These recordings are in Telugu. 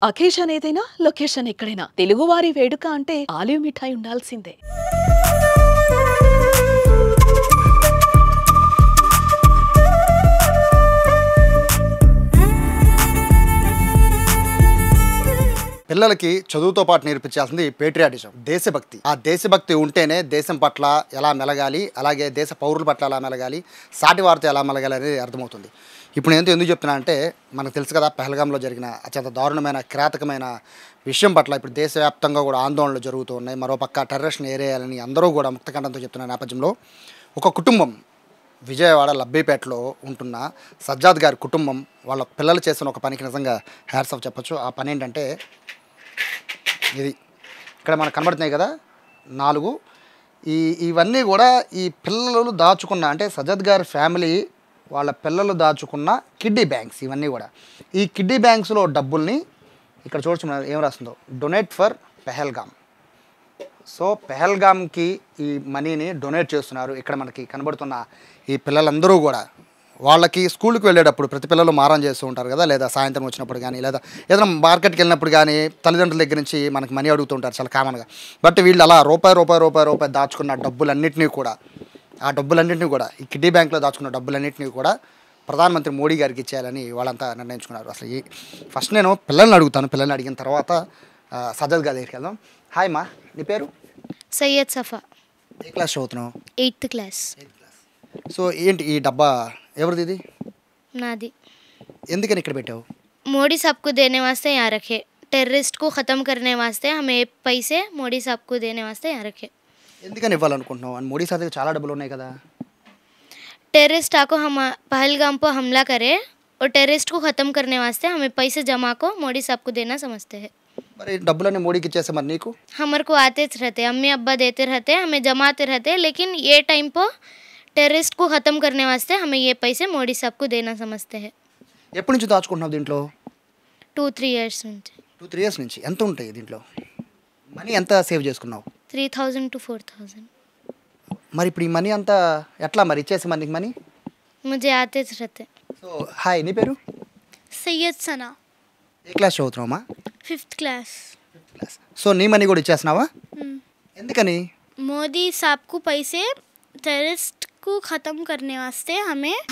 అకేషన్ ఏదైనా లొకేషన్ ఎక్కడైనా తెలుగువారి వేడుక అంటే ఆలివ్ మిఠాయి ఉండాల్సిందే. పిల్లలకి చదువుతో పాటు నేర్పించాల్సింది పేట్రియాటిజం, దేశభక్తి. ఆ దేశభక్తి ఉంటేనే దేశం పట్ల ఎలా మెలగాలి, అలాగే దేశ పౌరుల పట్ల ఎలా మెలగాలి, సాటి వారితో ఎలా మెలగాలి అనేది అర్థమవుతుంది. ఇప్పుడు నేను ఎందుకు చెప్తున్నా అంటే, మనకు తెలుసు కదా, పహల్గామ్లో జరిగిన అత్యంత దారుణమైన కిరాతకమైన విషయం పట్ల ఇప్పుడు దేశవ్యాప్తంగా కూడా ఆందోళనలు జరుగుతూ ఉన్నాయి. మరోపక్క టెర్రరిస్ట్ని ఏరేయాలని అందరూ కూడా ముక్తకంఠంతో చెప్తున్న నేపథ్యంలో ఒక కుటుంబం విజయవాడ లబ్బేపేటలో ఉంటున్న సజ్జాద్ గారి కుటుంబం వాళ్ళ పిల్లలు చేసిన ఒక పనికి నిజంగా హ్యాట్స్ ఆఫ్ చెప్పొచ్చు. ఆ పని ఏంటంటే ఇది ఇక్కడ మనకు కనబడుతున్నాయి కదా 4. ఇవన్నీ కూడా ఈ పిల్లలు దాచుకున్న, అంటే సజ్జద్ గారి ఫ్యామిలీ వాళ్ళ పిల్లలు దాచుకున్న కిడ్డీ బ్యాంక్స్. ఇవన్నీ కూడా ఈ కిడ్డీ బ్యాంక్స్లో డబ్బుల్ని ఇక్కడ చూడొచ్చు, ఏం రాస్తుందో, డొనేట్ ఫర్ పెహల్గామ్. సో పెహల్గామ్కి ఈ మనీని డొనేట్ చేస్తున్నారు. ఇక్కడ మనకి కనబడుతున్న ఈ పిల్లలందరూ కూడా వాళ్ళకి స్కూల్కి వెళ్ళేటప్పుడు ప్రతి పిల్లలు మారం చేస్తూ ఉంటారు కదా, లేదా సాయంత్రం వచ్చినప్పుడు కానీ, లేదా ఏదైనా మార్కెట్కి వెళ్ళినప్పుడు కానీ తల్లిదండ్రుల దగ్గర నుంచి మనకి మనీ అడుగుతుంటారు చాలా కామన్గా. బట్ వీళ్ళు అలా రూపాయి దాచుకున్న డబ్బులన్నింటినీ కూడా, ఆ డబ్బులన్నింటినీ కూడా ఈ కిడ్డీ బ్యాంక్లో దాచుకున్న డబ్బులన్నింటినీ కూడా ప్రధానమంత్రి మోడీ గారికి ఇచ్చేయాలని వాళ్ళంతా నిర్ణయించుకున్నారు. అసలు ఫస్ట్ నేను పిల్లల్ని అడుగుతాను, పిల్లల్ని అడిగిన తర్వాత సజ్జద్ గారి దగ్గరికి వెళ్దాం. హాయ్ మా, నీ పేరు? సయ్యద్ సఫా. ఏ క్లాస్ చదువుతున్నావు? 8th class. సో ఏంటి ఈ డబ్బా ఎవరిది? ఇది नादी। ఎందుకని ఇక్కడ పెట్టావు? मोदी साहब को देने वास्ते यहाँ रखे, टेररिस्ट को ख़त्म करने वास्ते हमें पैसे मोदी साहब को देने वास्ते यहाँ रखे। ఎందుకని ఇవ్వాలనుకుంటున్నావు? అని మోడీ సార్ దగ్గర చాలా డబ్బులు ఉన్నాయి కదా. टेररिस्ट आको हम पहलगाम पर हमला करे और टेररिस्ट को ख़त्म करने वास्ते हमें पैसे जमा को मोदी साहब को देना समझते हैं। మరి డబ్బులన్నీ మోడీకి ఇచ్చేస్తే మరి నీకు? हमारे को आते रहते, अम्मी अब्बा देते रहते, हमें जमाते रहते, लेकिन ये टाइम पर टेररिस्ट को ख़त्म करने वास्ते हमें ये पैसे मोदी साहब को देना समझते हैं। ఎప్పటి నుంచి దాచుకుంటున్నావు దీంట్లో? 2-3 years నుంచి. 2-3 years నుంచి. ఎంత ఉంటాయి దీంట్లో? మనీ ఎంత సేవ్ చేసుకున్నావు? 3,000 to 4,000. మరి ఇప్పుడు ఈ మనీ అంతా ఎట్లా మరి ఇచ్చేసి మనకి మనీ? मुझे आते रहते। సో హాయ్, నీ పేరు? सैयद सना। ఏ క్లాస్ చదువుతున్నావమ్మా? 5th class. సో నీ మనీ కూడా ఇచ్చేస్తున్నావా? ఎందుకని? मोदी साहब को पैसे टेररिस्ट को ख़त्म करने वास्ते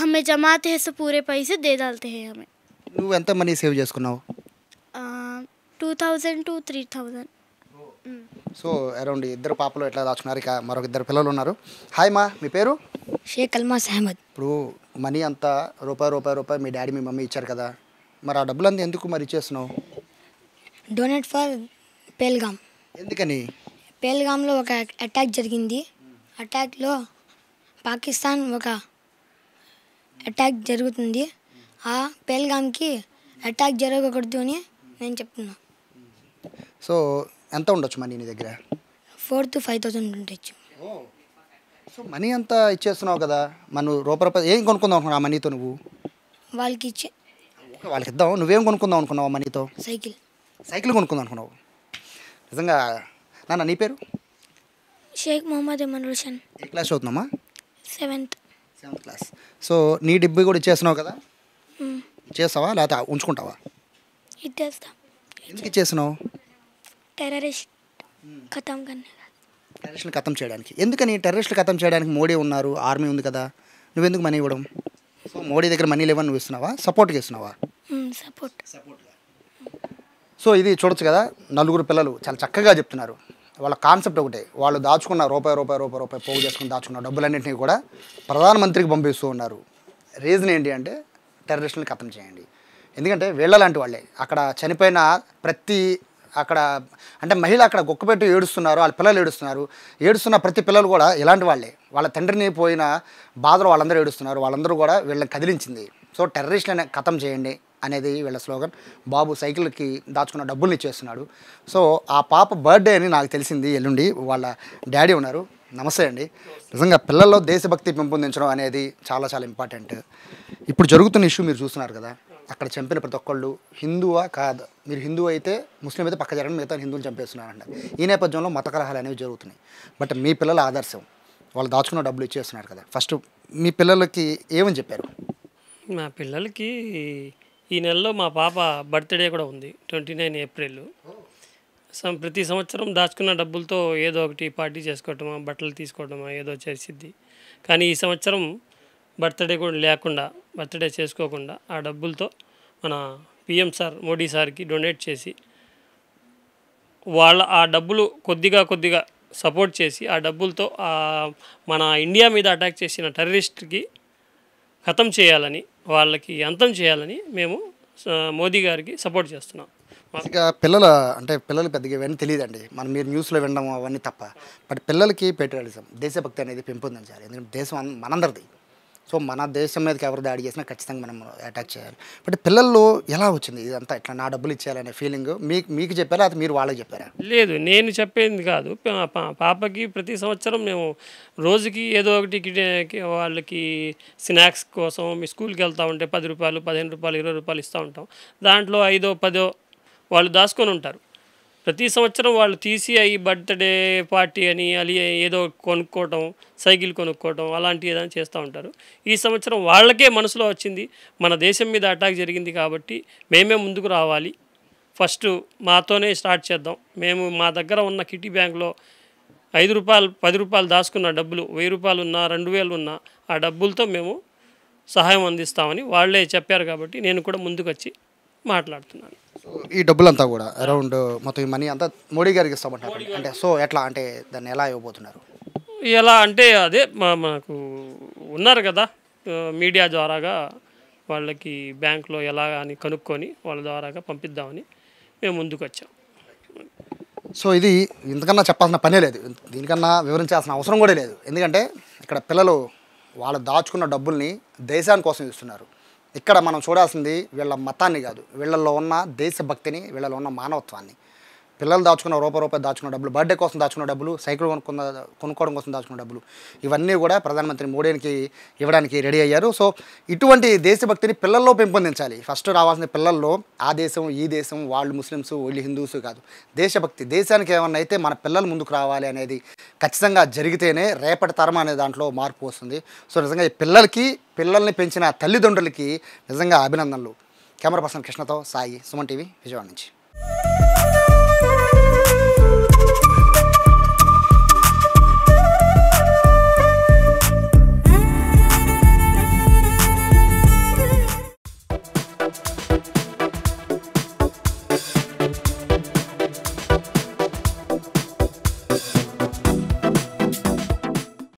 हमें जमाते हैं, तो पूरे पैसे दे डालते हैं हमें। నువ్వు ఎంత మనీ సేవ్ చేసుకున్నావు? 2,000 to 3,000। సో అరౌండ్ ఇద్దరు పాపలు ఎట్లా దాచుకున్నారు. ఇక మరొక ఇద్దరు పిల్లలు ఉన్నారు. హాయ్ మా, మీ పేరు? షేక్ అల్మాస్ అహ్మద్. ఇప్పుడు మనీ అంతా రూపాయి మీ డాడీ మీ మమ్మీ ఇచ్చారు కదా, మరి ఆ డబ్బులంతా ఎందుకు మరి ఇచ్చేస్తున్నావు? Donate for Pahalgam. ఎందుకని? పెహల్గామ్లో ఒక అటాక్ జరిగింది. అటాక్లో పాకిస్తాన్ ఒక అటాక్ జరుగుతుంది. ఆ పెహల్గామ్కి అటాక్ జరగకూడదు అని నేను చెప్తున్నా. సో ఎంత ఉండొచ్చు మనీ నీ దగ్గర? 4,000 to 5,000 ఉండొచ్చు. సో మనీ అంతా ఇచ్చేస్తున్నావు కదా, మనం రూపాయి ఏం కొనుక్కుందాం అనుకున్నావు ఆ మనీతో? నువ్వు వాళ్ళకి ఇచ్చే వాళ్ళకి ఇద్దాం. నువ్వేం కొనుక్కుందాం అనుకున్నావు ఆ మనీతో? సైకిల్ కొనుక్కుందాం అనుకున్నావు. నిజంగా నాన్న, నీ పేరు? शेख मोहम्मद इमन रोशन। ఏ క్లాస్ చదువుతున్నామా? 7th class. సో నీ డబ్బు కూడా ఇచ్చేస్తున్నావు కదా, ఇచ్చేస్తావా లేకపోతే ఉంచుకుంటావా? इतना ఎందుకు ఇచ్చేస్తున్నావు? टेररिस्ट ख़त्म करने का। టెర్రరిస్టులు ఖతం చేయడానికి. ఎందుకని? టెర్రరిస్టులు ఖతం చేయడానికి మోడీ ఉన్నారు, ఆర్మీ ఉంది కదా, నువ్వెందుకు మనీ ఇవ్వడం? సో మోడీ దగ్గర మనీ లేవని నువ్వు ఇస్తున్నావా, సపోర్ట్గా ఇస్తున్నావా? सपोर्ट। సో ఇది చూడొచ్చు కదా, 4 పిల్లలు చాలా చక్కగా చెప్తున్నారు. వాళ్ళ కాన్సెప్ట్ ఒకటే, వాళ్ళు దాచుకున్న రూపాయి పోగు చేసుకుని దాచుకున్న డబ్బులన్నింటినీ కూడా ప్రధానమంత్రికి పంపిస్తూ ఉన్నారు. రీజన్ ఏంటి అంటే టెర్రరిస్టులను ఖతం చేయండి. ఎందుకంటే వీళ్ళ లాంటి వాళ్ళే అక్కడ చనిపోయిన అక్కడ అంటే మహిళ అక్కడ గుక్కపెట్టి ఏడుస్తున్నారు, వాళ్ళ పిల్లలు ఏడుస్తున్న ప్రతి పిల్లలు కూడా ఇలాంటి వాళ్ళే. వాళ్ళ తండ్రిని పోయిన బాధలో వాళ్ళందరూ ఏడుస్తున్నారు. వాళ్ళందరూ కూడా వీళ్ళని కదిలించింది. సో టెర్రరిస్టులను ఖతం చేయండి అనేది వీళ్ళ స్లోగన్. బాబు సైకిల్కి దాచుకున్న డబ్బుల్ని ఇచ్చేస్తున్నాడు. సో ఆ పాప బర్త్డే అని నాకు తెలిసింది ఎల్లుండి. వాళ్ళ డాడీ ఉన్నారు. నమస్తే అండి. నిజంగా పిల్లల్లో దేశభక్తి పెంపొందించడం అనేది చాలా చాలా ఇంపార్టెంట్. ఇప్పుడు జరుగుతున్న ఇష్యూ మీరు చూస్తున్నారు కదా, అక్కడ చంపిన ప్రతి ఒక్కళ్ళు హిందువా కాదు, మీరు హిందూ అయితే ముస్లిం అయితే పక్క జరగడం, మిగతా హిందువులు చంపేస్తున్నారంట. ఈ నేపథ్యంలో మత కలహాలు అనేవి జరుగుతున్నాయి. బట్ మీ పిల్లల ఆదర్శం, వాళ్ళు దాచుకున్న డబ్బులు ఇచ్చేస్తున్నారు కదా, ఫస్ట్ మీ పిల్లలకి ఏమని చెప్పారు? మా పిల్లలకి ఈ నెలలో మా పాప బర్త్డే కూడా ఉంది, 29 ఏప్రిల్. ప్రతి సంవత్సరం దాచుకున్న డబ్బులతో ఏదో ఒకటి పార్టీ చేసుకోవటమా, బట్టలు తీసుకోవటమా ఏదో చేసిద్ది. కానీ ఈ సంవత్సరం బర్త్డే కూడా లేకుండా, బర్త్డే చేసుకోకుండా ఆ డబ్బులతో మన పిఎం సార్ మోడీ సార్కి డొనేట్ చేసి ఆ డబ్బులు కొద్దిగా సపోర్ట్ చేసి ఆ డబ్బులతో మన ఇండియా మీద అటాక్ చేసిన టెర్రరిస్ట్కి ఖతం చేయాలని, వాళ్ళకి అంతం చేయాలని మేము మోదీ గారికి సపోర్ట్ చేస్తున్నాం. ఇక పిల్లలు పెద్దగా ఇవన్నీ తెలియదండి, మీరు న్యూస్లో వినడం అవన్నీ తప్ప. బట్ పిల్లలకి పేట్రియాటిజం, దేశభక్తి అనేది పెంపొందించాలి. ఎందుకంటే దేశం మనందరిది. సో మన దేశం మీదకి ఎవరు దాడి చేసినా ఖచ్చితంగా మనం అటాక్ చేయాలి. బట్ పిల్లల్లో ఎలా వచ్చింది ఇదంతా, ఇట్లా నా డబ్బులు ఇచ్చేయాలనే ఫీలింగ్ మీకు చెప్పారా, అది మీరు వాళ్ళకి చెప్పారా? లేదు, నేను చెప్పేది కాదు. పాపకి ప్రతి సంవత్సరం మేము రోజుకి ఏదో ఒకటి వాళ్ళకి స్నాక్స్ కోసం మీ స్కూల్కి వెళ్తూ ఉంటే 10 రూపాయలు, 15 రూపాయలు, 20 రూపాయలు ఇస్తూ ఉంటాం. దాంట్లో 5, 10 వాళ్ళు దాచుకొని ఉంటారు. ప్రతి సంవత్సరం వాళ్ళు తీసి అవి బర్త్డే పార్టీ అని అది ఏదో కొనుక్కోవటం, సైకిల్ కొనుక్కోవటం అలాంటివి ఏదైనా చేస్తూ ఉంటారు. ఈ సంవత్సరం వాళ్ళకే మనసులో వచ్చింది, మన దేశం మీద అటాక్ జరిగింది కాబట్టి మేమే ముందుకు రావాలి, ఫస్ట్ మాతోనే స్టార్ట్ చేద్దాం. మేము మా దగ్గర ఉన్న కిటీ బ్యాంక్లో 5 రూపాయలు, 10 రూపాయలు దాచుకున్న డబ్బులు, 1000 రూపాయలు ఉన్నా, 2000 ఉన్నా ఆ డబ్బులతో మేము సహాయం అందిస్తామని వాళ్ళే చెప్పారు. కాబట్టి నేను కూడా ముందుకు వచ్చి మాట్లాడుతున్నాను. ఈ డబ్బులంతా కూడా అరౌండ్ మొత్తం ఈ మనీ అంతా మోడీ గారికి ఇస్తామంటారు. అంటే సో ఎట్లా, అంటే దాన్ని ఎలా ఇవ్వబోతున్నారు? ఎలా అంటే అదే మాకు ఉన్నారు కదా మీడియా ద్వారాగా, వాళ్ళకి బ్యాంకులో ఎలా అని కనుక్కొని వాళ్ళ ద్వారాగా పంపిద్దామని మేము ముందుకు వచ్చాం. సో ఇది ఇంతకన్నా చెప్పాల్సిన పనే లేదు, దీనికన్నా వివరించాల్సిన అవసరం కూడా లేదు. ఎందుకంటే ఇక్కడ పిల్లలు వాళ్ళు దాచుకున్న డబ్బుల్ని దేశాని కోసం ఇస్తున్నారు. ఇక్కడ మనం చూడాల్సింది వీళ్ళ మతాన్ని కాదు, వీళ్ళల్లో ఉన్న దేశభక్తిని, వీళ్ళలో ఉన్న మానవత్వాన్ని. పిల్లలు దాచుకున్న రూపాయి దాచుకున్న డబ్బులు, బర్త్డే కోసం దాచుకున్న డబ్బులు, సైకిల్ కొనుక్కోవడం కోసం దాచుకున్న డబ్బులు, ఇవన్నీ కూడా ప్రధానమంత్రి మోడీకి ఇవ్వడానికి రెడీ అయ్యారు. సో ఇటువంటి దేశభక్తిని పిల్లల్లో పెంపొందించాలి. ఫస్ట్ రావాల్సిన పిల్లల్లో ఆ దేశం, ఈ దేశం, వాళ్ళు ముస్లిమ్స్, వీళ్ళు హిందూస్ కాదు, దేశభక్తి. దేశానికి ఏమన్నా అయితే మన పిల్లలు ముందుకు రావాలి అనేది ఖచ్చితంగా జరిగితేనే రేపటి తరం అనే దాంట్లో మార్పు వస్తుంది. సో నిజంగా ఈ పిల్లల్ని పెంచిన తల్లిదండ్రులకి నిజంగా అభినందనలు. కెమెరా పర్సన్ కృష్ణతో సాయి, సుమన్ టీవీ, విజయవాడ నుంచి.